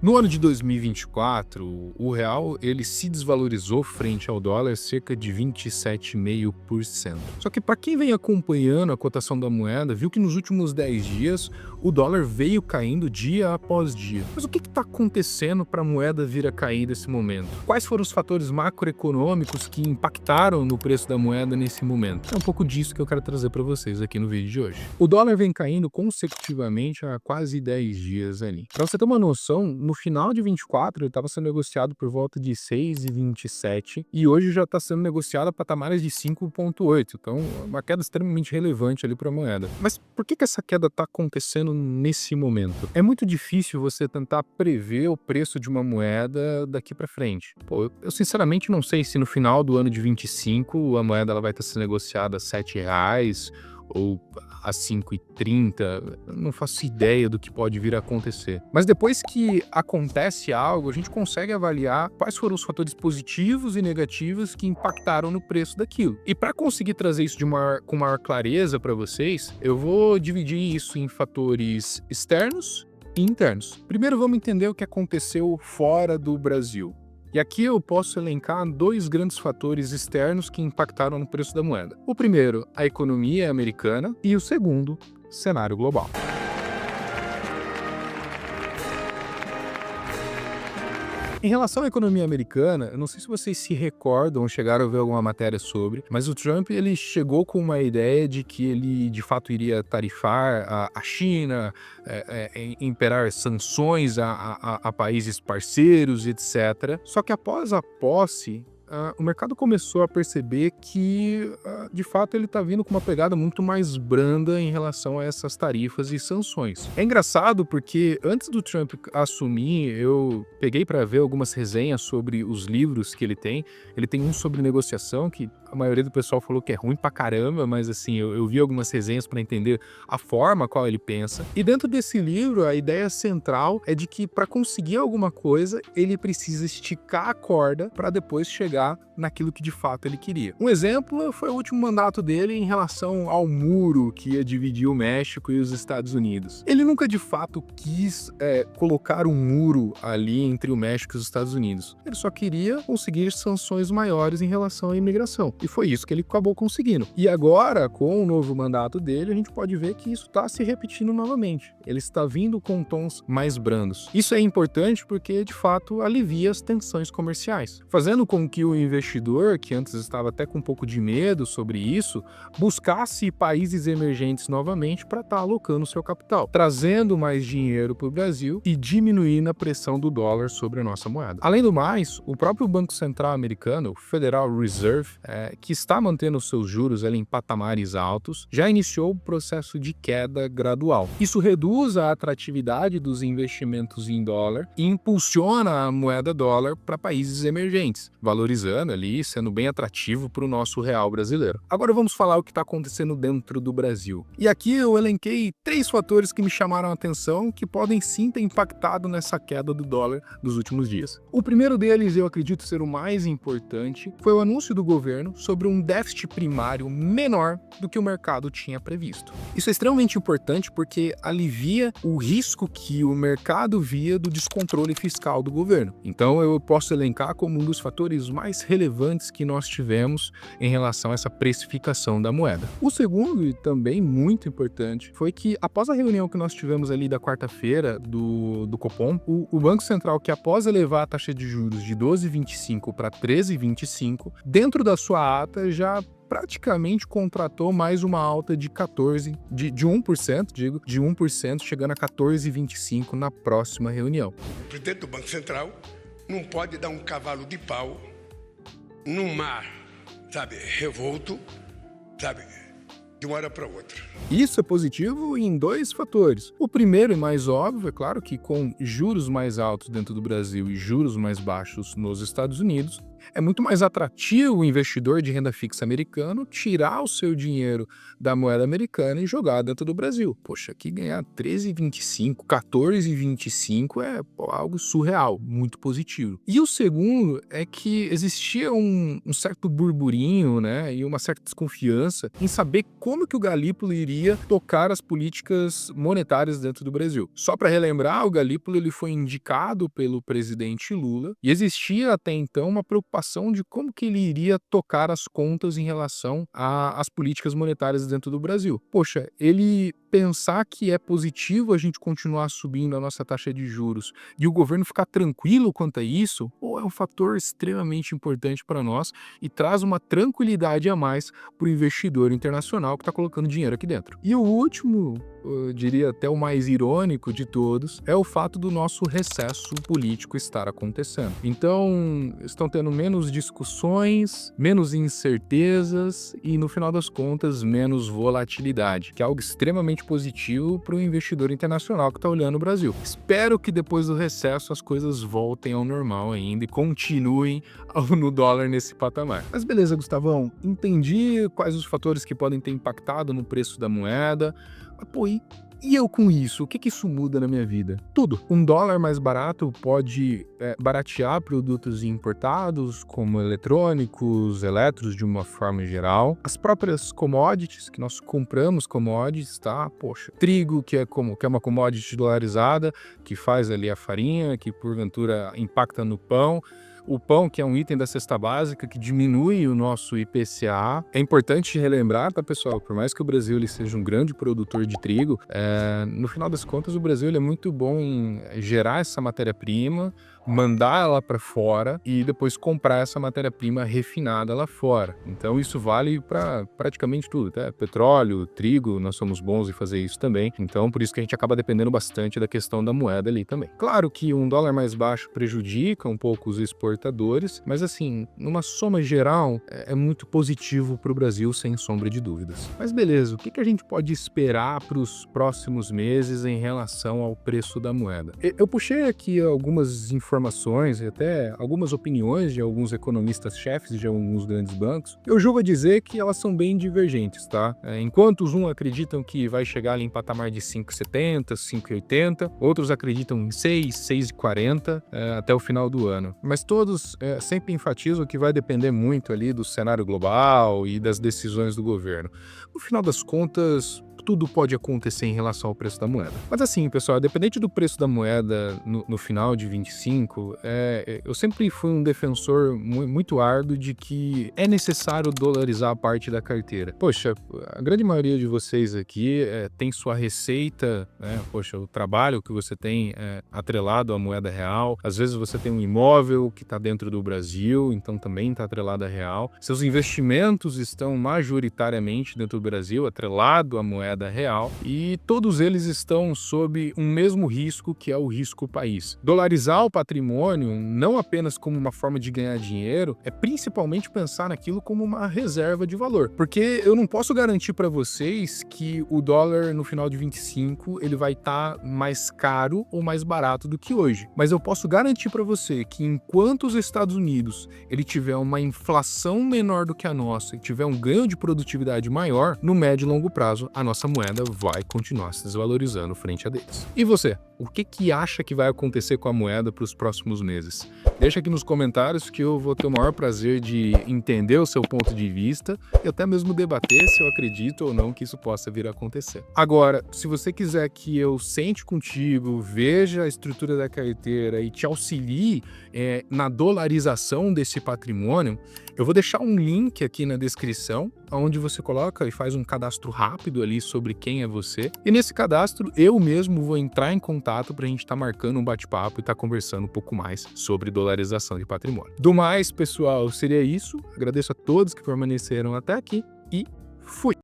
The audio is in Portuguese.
No ano de 2024, o real ele se desvalorizou frente ao dólar cerca de 27,5%. Só que para quem vem acompanhando a cotação da moeda, viu que nos últimos 10 dias o dólar veio caindo dia após dia. Mas o que está acontecendo para a moeda vir a cair nesse momento? Quais foram os fatores macroeconômicos que impactaram no preço da moeda nesse momento? É um pouco disso que eu quero trazer para vocês aqui no vídeo de hoje. O dólar vem caindo consecutivamente há quase 10 dias ali. Para você ter uma noção, no final de 24 ele estava sendo negociado por volta de 6,27 e hoje já está sendo negociado a patamares de 5,8. Então, é uma queda extremamente relevante ali para a moeda. Mas por que essa queda está acontecendo nesse momento? É muito difícil você tentar prever o preço de uma moeda daqui para frente. Pô, eu sinceramente não sei se no final do ano de 25 a moeda ela vai estar sendo negociada a R$7 ou a 5,30, não faço ideia do que pode vir a acontecer. Mas depois que acontece algo, a gente consegue avaliar quais foram os fatores positivos e negativos que impactaram no preço daquilo. E para conseguir trazer isso com maior clareza para vocês, eu vou dividir isso em fatores externos e internos. Primeiro vamos entender o que aconteceu fora do Brasil. E aqui eu posso elencar dois grandes fatores externos que impactaram no preço da moeda. O primeiro, a economia americana, e o segundo, cenário global. Em relação à economia americana, eu não sei se vocês se recordam ou chegaram a ver alguma matéria sobre, mas o Trump ele chegou com uma ideia de que ele de fato iria tarifar a China, imperar sanções a países parceiros, etc. Só que após a posse, o mercado começou a perceber que, de fato, ele está vindo com uma pegada muito mais branda em relação a essas tarifas e sanções. É engraçado porque antes do Trump assumir, eu peguei para ver algumas resenhas sobre os livros que ele tem. Ele tem um sobre negociação que a maioria do pessoal falou que é ruim pra caramba, mas assim, eu vi algumas resenhas para entender a forma qual ele pensa. E dentro desse livro, a ideia central é de que para conseguir alguma coisa, ele precisa esticar a corda para depois chegar naquilo que de fato ele queria. Um exemplo foi o último mandato dele em relação ao muro que ia dividir o México e os Estados Unidos. Ele nunca de fato quis colocar um muro ali entre o México e os Estados Unidos. Ele só queria conseguir sanções maiores em relação à imigração. E foi isso que ele acabou conseguindo. E agora, com o novo mandato dele, a gente pode ver que isso está se repetindo novamente. Ele está vindo com tons mais brandos. Isso é importante porque, de fato, alivia as tensões comerciais, fazendo com que o investidor, que antes estava até com um pouco de medo sobre isso, buscasse países emergentes novamente para estar alocando seu capital, trazendo mais dinheiro para o Brasil e diminuindo a pressão do dólar sobre a nossa moeda. Além do mais, o próprio Banco Central americano, o Federal Reserve, que está mantendo seus juros ali em patamares altos, já iniciou o processo de queda gradual. Isso reduz a atratividade dos investimentos em dólar e impulsiona a moeda dólar para países emergentes, valorizando ali, sendo bem atrativo para o nosso real brasileiro. Agora vamos falar o que está acontecendo dentro do Brasil. E aqui eu elenquei 3 fatores que me chamaram a atenção que podem sim ter impactado nessa queda do dólar dos últimos dias. O primeiro deles, eu acredito ser o mais importante, foi o anúncio do governo sobre um déficit primário menor do que o mercado tinha previsto. Isso é extremamente importante porque alivia o risco que o mercado via do descontrole fiscal do governo. Então eu posso elencar como um dos fatores mais relevantes que nós tivemos em relação a essa precificação da moeda. O segundo, e também muito importante, foi que após a reunião que nós tivemos ali da quarta-feira do Copom, o Banco Central, que após elevar a taxa de juros de 12,25 para 13,25, dentro da sua ata já praticamente contratou mais uma alta de 1%, chegando a 14,25 na próxima reunião. O presidente do Banco Central não pode dar um cavalo de pau num mar, revolto, de uma hora para outra. Isso é positivo em 2 fatores. O primeiro e mais óbvio, é claro que com juros mais altos dentro do Brasil e juros mais baixos nos Estados Unidos, É muito mais atrativo o investidor de renda fixa americano tirar o seu dinheiro da moeda americana e jogar dentro do Brasil. Poxa, aqui ganhar 13,25, 14,25 é algo surreal, muito positivo. E o segundo é que existia um certo burburinho, né, e uma certa desconfiança em saber como que o Galípolo iria tocar as políticas monetárias dentro do Brasil. Só para relembrar, o Galípolo ele foi indicado pelo presidente Lula e existia até então uma preocupação de como que ele iria tocar as contas em relação às políticas monetárias dentro do Brasil. Poxa, ele pensar que é positivo a gente continuar subindo a nossa taxa de juros e o governo ficar tranquilo quanto a isso, pô, é um fator extremamente importante para nós e traz uma tranquilidade a mais para o investidor internacional que está colocando dinheiro aqui dentro. E o último, eu diria até o mais irônico de todos, é o fato do nosso recesso político estar acontecendo. Então, estão tendo menos discussões, menos incertezas e, no final das contas, menos volatilidade, que é algo extremamente positivo para o investidor internacional que está olhando o Brasil. Espero que depois do recesso as coisas voltem ao normal ainda e continuem no dólar nesse patamar. Mas beleza, Gustavão, entendi quais os fatores que podem ter impactado no preço da moeda, mas pô, e eu com isso? O que isso muda na minha vida? Tudo. Um dólar mais barato pode baratear produtos importados, como eletrônicos, elétricos de uma forma geral. As próprias commodities, que nós compramos commodities, tá? Poxa, trigo, que é uma commodity dolarizada, que faz ali a farinha, que porventura impacta no pão. O pão, que é um item da cesta básica, que diminui o nosso IPCA. É importante relembrar, tá, pessoal? Por mais que o Brasil ele seja um grande produtor de trigo, no final das contas, o Brasil ele é muito bom em gerar essa matéria-prima, mandar ela para fora e depois comprar essa matéria-prima refinada lá fora. Então, isso vale para praticamente tudo, tá? Petróleo, trigo, nós somos bons em fazer isso também. Então, por isso que a gente acaba dependendo bastante da questão da moeda ali também. Claro que um dólar mais baixo prejudica um pouco os exportadores, mas assim, numa soma geral, é muito positivo para o Brasil, sem sombra de dúvidas. Mas beleza, o que a gente pode esperar para os próximos meses em relação ao preço da moeda? Eu puxei aqui algumas informações e até algumas opiniões de alguns economistas-chefes de alguns grandes bancos. Eu julgo a dizer que elas são bem divergentes, tá? Enquanto uns acreditam que vai chegar ali em patamar de 5,70, 5,80, outros acreditam em 6, 6,40 até o final do ano. Mas todos sempre enfatizam que vai depender muito ali do cenário global e das decisões do governo. No final das contas, tudo pode acontecer em relação ao preço da moeda. Mas assim, pessoal, independente do preço da moeda no final de 25, eu sempre fui um defensor muito árduo de que é necessário dolarizar a parte da carteira. Poxa, a grande maioria de vocês aqui tem sua receita, né? Poxa, o trabalho que você tem atrelado à moeda real. Às vezes você tem um imóvel que está dentro do Brasil, então também está atrelado à real. Seus investimentos estão majoritariamente dentro do Brasil, atrelado à moeda real, e todos eles estão sob um mesmo risco, que é o risco país. Dolarizar o patrimônio, não apenas como uma forma de ganhar dinheiro, é principalmente pensar naquilo como uma reserva de valor. Porque eu não posso garantir para vocês que o dólar no final de 25 ele vai estar mais caro ou mais barato do que hoje. Mas eu posso garantir para você que enquanto os Estados Unidos ele tiver uma inflação menor do que a nossa e tiver um ganho de produtividade maior, no médio e longo prazo, a nossa moeda vai continuar se desvalorizando frente a deles. E você? O que acha que vai acontecer com a moeda para os próximos meses? Deixa aqui nos comentários que eu vou ter o maior prazer de entender o seu ponto de vista e até mesmo debater se eu acredito ou não que isso possa vir a acontecer. Agora, se você quiser que eu sente contigo, veja a estrutura da carteira e te auxilie na dolarização desse patrimônio, eu vou deixar um link aqui na descrição, onde você coloca e faz um cadastro rápido ali sobre quem é você. E nesse cadastro, eu mesmo vou entrar em contato para a gente estar marcando um bate-papo e estar conversando um pouco mais sobre dolarização de patrimônio. Do mais, pessoal, seria isso. Agradeço a todos que permaneceram até aqui e fui!